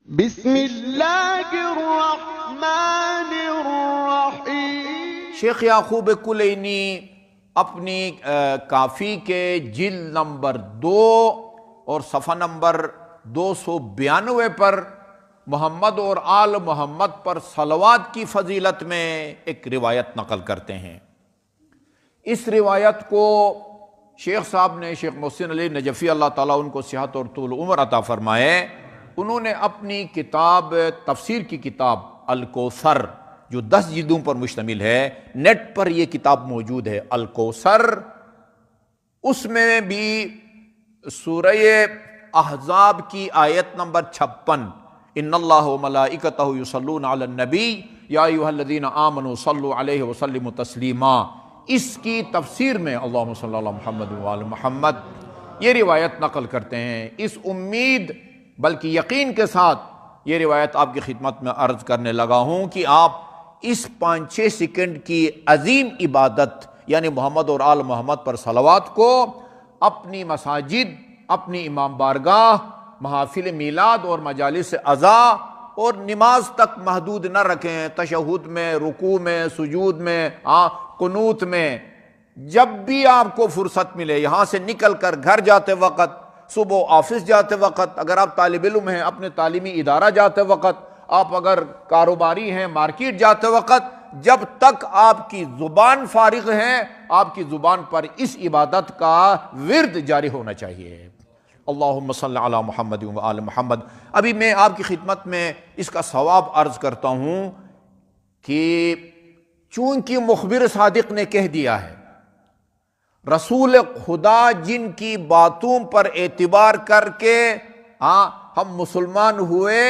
بسم اللہ الرحمن الرحیم۔ شیخ یعقوب کلینی اپنی کافی کے جلد نمبر 2 اور صفحہ نمبر 292 پر محمد اور آل محمد پر صلوات کی فضیلت میں ایک روایت نقل کرتے ہیں۔ اس روایت کو شیخ صاحب نے، شیخ محسن علی نجفی اللہ تعالیٰ ان کو صحت اور طول عمر عطا فرمائے، انہوں نے اپنی کتاب تفسیر کی کتاب الکوثر جو 10 جلدوں پر مشتمل ہے، نیٹ پر یہ کتاب موجود ہے الکوثر، اس میں بھی سورہ احزاب کی آیت نمبر 56 ان اللہ و ملائکتہ یصلون علی النبی یا ایھا الذین آمنوا صلوا علیہ وسلموا تسلیما، اس کی تفسیر میں اللہم صلی علی محمد وآل محمد یہ روایت نقل کرتے ہیں۔ اس امید بلکہ یقین کے ساتھ یہ روایت آپ کی خدمت میں عرض کرنے لگا ہوں کہ آپ اس 5-6 سیکنڈ کی عظیم عبادت یعنی محمد اور آل محمد پر صلوات کو اپنی مساجد، اپنی امام بارگاہ، محافل میلاد اور مجالس عزا اور نماز تک محدود نہ رکھیں، تشہد میں، رکوع میں، سجود میں، قنوت میں، جب بھی آپ کو فرصت ملے، یہاں سے نکل کر گھر جاتے وقت، صبح آفس جاتے وقت، اگر آپ طالب علم ہیں اپنے تعلیمی ادارہ جاتے وقت، آپ اگر کاروباری ہیں مارکیٹ جاتے وقت، جب تک آپ کی زبان فارغ ہے آپ کی زبان پر اس عبادت کا ورد جاری ہونا چاہیے۔ اللہم صلی علی محمد و آل محمد۔ ابھی میں آپ کی خدمت میں اس کا ثواب عرض کرتا ہوں کہ چونکہ مخبر صادق نے کہہ دیا ہے، رسول خدا جن کی باتوں پر اعتبار کر کے ہم مسلمان ہوئے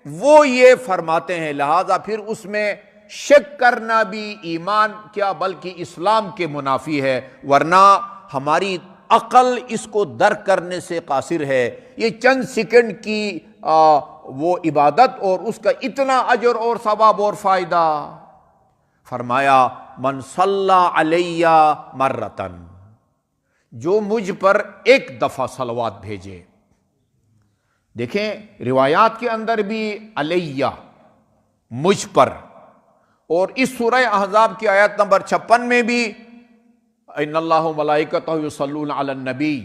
وہ یہ فرماتے ہیں، لہذا پھر اس میں شک کرنا بھی ایمان کیا بلکہ اسلام کے منافی ہے، ورنہ ہماری عقل اس کو درک کرنے سے قاصر ہے۔ یہ چند سیکنڈ کی وہ عبادت اور اس کا اتنا اجر اور ثواب اور فائدہ، فرمایا من صلی علی مرتن، جو مجھ پر ایک دفعہ صلوات بھیجے۔ دیکھیں روایات کے اندر بھی علیہ، مجھ پر، اور اس سورہ احزاب کی آیت نمبر 56 میں بھی ان اللہ و ملائکتہ یصلون علی النبی،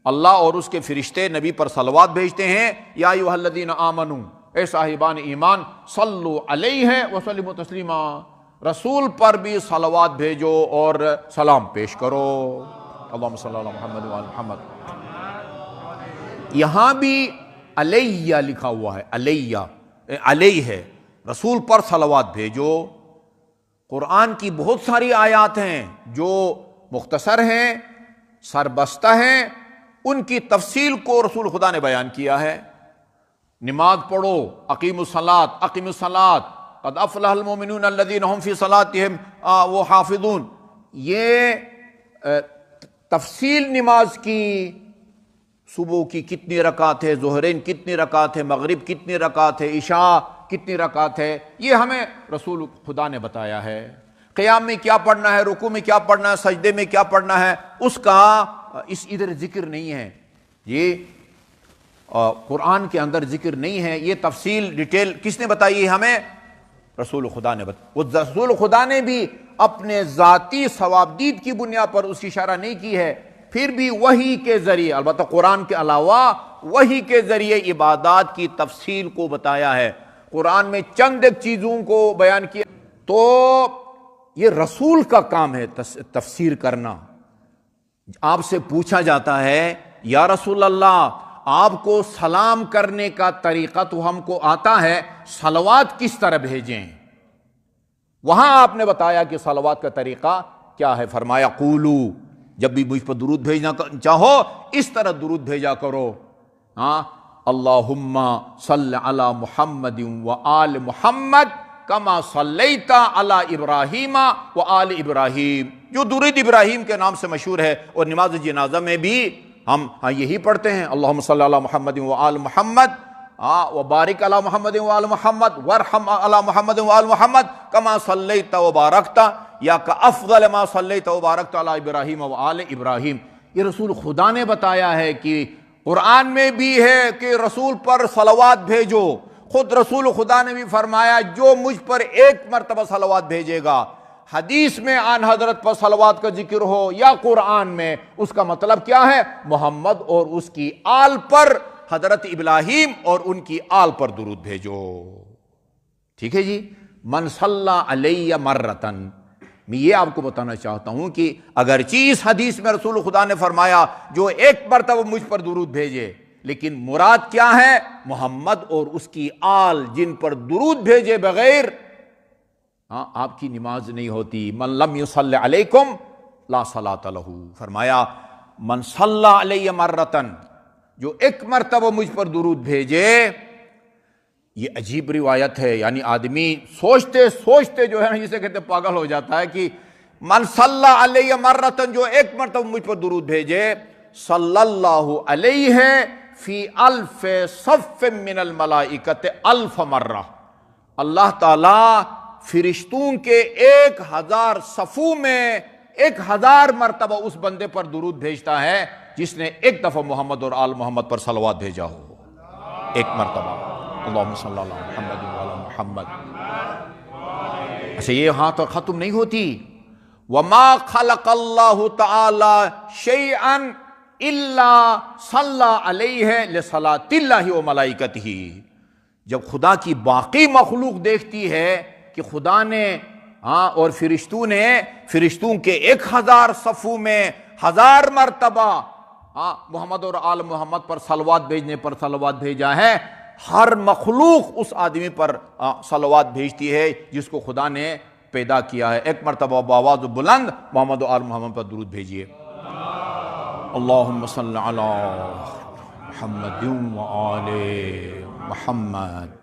اللہ اور اس کے فرشتے نبی پر صلوات بھیجتے ہیں، یا ایھا الذین آمنوا، اے صاحبان ایمان، صلو علیہ وسلموا تسلیما، رسول پر بھی صلوات بھیجو اور سلام پیش کرو۔ اللہم صلی علی محمد وآل محمد۔ یہاں بھی علیہ لکھا ہوا ہے، علیہ، علیہ ہے، رسول پر صلوات بھیجو۔ قرآن کی بہت ساری آیات ہیں جو مختصر ہیں، سربستہ ہیں، ان کی تفصیل کو رسول خدا نے بیان کیا ہے۔ نماز پڑھو، اقیموا الصلاۃ، اقیموا الصلاۃ، قد افلح المؤمنون الذین هم فی صلاتهم حافظون، یہ تفصیل نماز کی، صبح کی کتنی رکعت ہے، ظہرین کتنی رکعت ہے، مغرب کتنی رکعت ہے، عشاء کتنی رکعت ہے، یہ ہمیں رسول خدا نے بتایا ہے۔ قیام میں کیا پڑھنا ہے، رکوع میں کیا پڑھنا ہے، سجدے میں کیا پڑھنا ہے، اس کا ادھر ذکر نہیں ہے، یہ قرآن کے اندر ذکر نہیں ہے۔ یہ تفصیل ڈیٹیل کس نے بتائی ہے ہمیں؟ رسول خدا نے بتایا۔ وہ رسول خدا نے بھی اپنے ذاتی ثوابدید کی بنیاد پر اس کی اشارہ نہیں کی ہے، پھر بھی وحی کے ذریعے، البتہ قرآن کے علاوہ وحی کے ذریعے عبادات کی تفصیل کو بتایا ہے۔ قرآن میں چند ایک چیزوں کو بیان کیا، تو یہ رسول کا کام ہے تفسیر کرنا۔ آپ سے پوچھا جاتا ہے یا رسول اللہ، آپ کو سلام کرنے کا طریقہ تو ہم کو آتا ہے، صلوات کس طرح بھیجیں؟ وہاں آپ نے بتایا کہ صلوات کا طریقہ کیا ہے، فرمایا قولو، جب بھی مجھ پر درود بھیجنا چاہو اس طرح درود بھیجا کرو، اللہم صل علی محمد وآل محمد کما صلیت علی ابراہیم وآل ابراہیم، جو درود ابراہیم کے نام سے مشہور ہے، اور نماز جنازہ میں بھی ہم یہی پڑھتے ہیں، اللہم صلی علی محمد وآل محمد وبارک علی محمد وآل محمد وارحم علی محمد وآل محمد کما صلیت وبارکت یا کافضل ما صلیت وبارکت علی ابراہیم وآل ابراہیم۔ یہ رسول خدا نے بتایا ہے کہ قرآن میں بھی ہے کہ رسول پر صلوات بھیجو، خود رسول خدا نے بھی فرمایا جو مجھ پر ایک مرتبہ صلوات بھیجے گا، حدیث میں آن حضرت پر صلوات کا ذکر ہو یا قرآن میں، اس کا مطلب کیا ہے؟ محمد اور اس کی آل پر، حضرت ابراہیم اور ان کی آل پر درود بھیجو۔ ٹھیک ہے جی؟ من صلی علیہ مرتن، میں یہ آپ کو بتانا چاہتا ہوں کہ اگرچہ اس حدیث میں رسول خدا نے فرمایا جو ایک مرتبہ مجھ پر درود بھیجے، لیکن مراد کیا ہے؟ محمد اور اس کی آل جن پر درود بھیجے بغیر آپ کی نماز نہیں ہوتی۔ من لم یصلی علیکم لا صلاۃ لہ، فرمایا من صلی علیہ مرتن، جو ایک مرتبہ مجھ پر درود بھیجے۔ یہ عجیب روایت ہے، یعنی آدمی سوچتے سوچتے جو ہے نا جسے کہتے پاگل ہو جاتا ہے کہ من صلی علیہ مرتن، جو ایک مرتبہ مجھ پر درود بھیجے، صلی اللہ علیہ فی الف صف من الملائکۃ الف مرہ، اللہ تعالی فرشتوں کے 1000 صفوں میں 1000 مرتبہ اس بندے پر درود بھیجتا ہے جس نے ایک دفعہ محمد اور آل محمد پر صلوات بھیجا ہو، ایک مرتبہ۔ اللہم صلی اللہ علیہ محمد وعلی محمد۔ اچھا، یہ ہاں تو ختم نہیں ہوتی۔ وما خلق اللہ تعالی شیئا الا صلی علیہ لصلاۃ اللہ وملائکتہ، جب خدا کی باقی مخلوق دیکھتی ہے کہ خدا نے اور فرشتوں نے فرشتوں کے 1000 صفوں میں 1000 مرتبہ محمد اور آل محمد پر صلوات بھیجنے پر صلوات بھیجا ہے، ہر مخلوق اس آدمی پر صلوات بھیجتی ہے جس کو خدا نے پیدا کیا ہے۔ ایک مرتبہ بآواز بلند محمد و آل محمد پر درود بھیجیے۔ اللہم صلی علی محمد و آل محمد۔